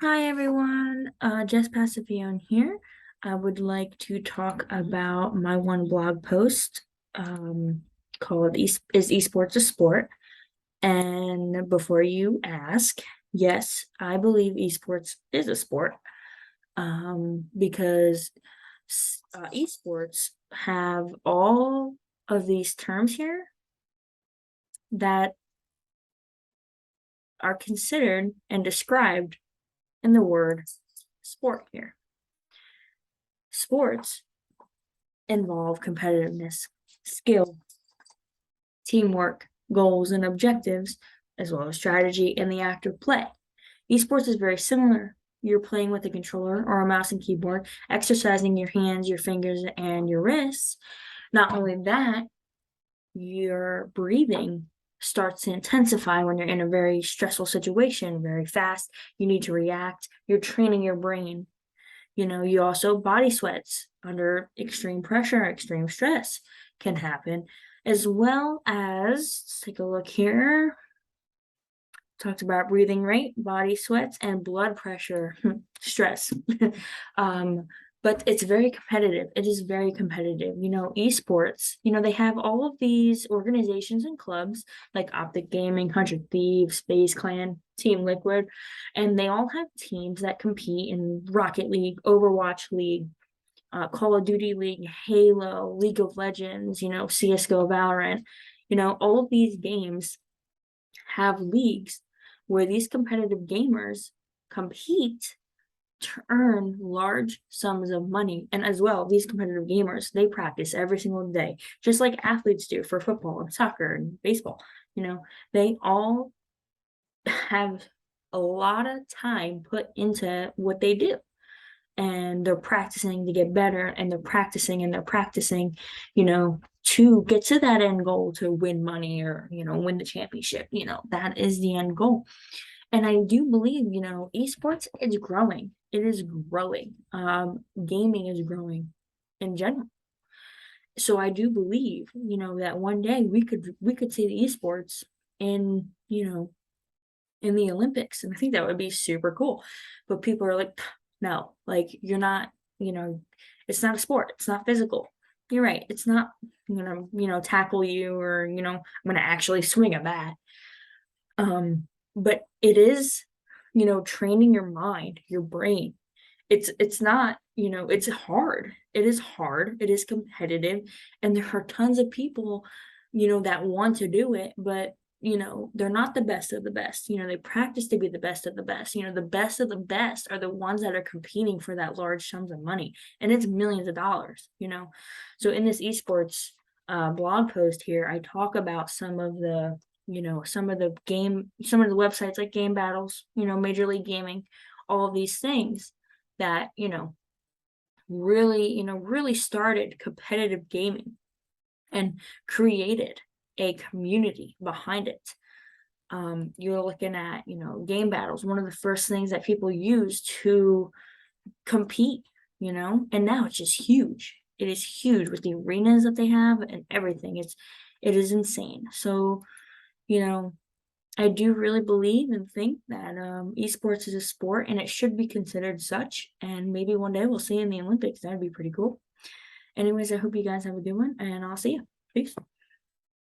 Hi everyone, Jess Pacifione here. I would like to talk about my one blog post called Is Esports a Sport? And before you ask, yes, I believe esports is a sport because esports have all of these terms here that are considered and described in the word sport here. Sports involve competitiveness, skill, teamwork, goals, and objectives, as well as strategy and the act of play. Esports is very similar. You're playing with a controller or a mouse and keyboard, exercising your hands, your fingers, and your wrists. Not only that, your breathing starts to intensify when you're in a very stressful situation, very fast. You need to react. You're training your brain. You also body sweats under extreme pressure, extreme stress can happen, as well as, let's take a look here. Talked about breathing rate, body sweats, and blood pressure, stress. um, but it's very competitive. It is very competitive. Esports, they have all of these organizations and clubs like Optic Gaming, 100 Thieves, Space Clan, Team Liquid, and they all have teams that compete in Rocket League, Overwatch League, Call of Duty League, Halo, League of Legends, CSGO, Valorant. All of these games have leagues where these competitive gamers compete to earn large sums of money. And as well, these competitive gamers, they practice every single day, just like athletes do for football and soccer and baseball. They all have a lot of time put into what they do. And they're practicing to get better, and they're practicing and they're practicing, to get to that end goal to win money or, win the championship. That is the end goal. And I do believe, esports is growing. It is growing. Gaming is growing in general. So I do believe, that one day we could see the esports in, in the Olympics. And I think that would be super cool. But people are like, no, like you're not, it's not a sport. It's not physical. You're right. It's not, tackle you or, I'm gonna actually swing a bat. But it is, training your mind, your brain. It's not, it's hard. It is hard. It is competitive. And there are tons of people, that want to do it, but they're not the best of the best. They practice to be the best of the best. The best of the best are the ones that are competing for that large sums of money. And it's millions of dollars. So in this esports blog post here, I talk about some of the websites like Game Battles, Major League Gaming, all of these things that, really started competitive gaming and created a community behind it. You're looking at, Game Battles, one of the first things that people use to compete, and now it's just huge. It is huge with the arenas that they have and everything. It is insane. So, you know, I do really believe and think that esports is a sport and it should be considered such. And maybe one day we'll see in the Olympics. That'd be pretty cool. Anyways, I hope you guys have a good one and I'll see you. Peace.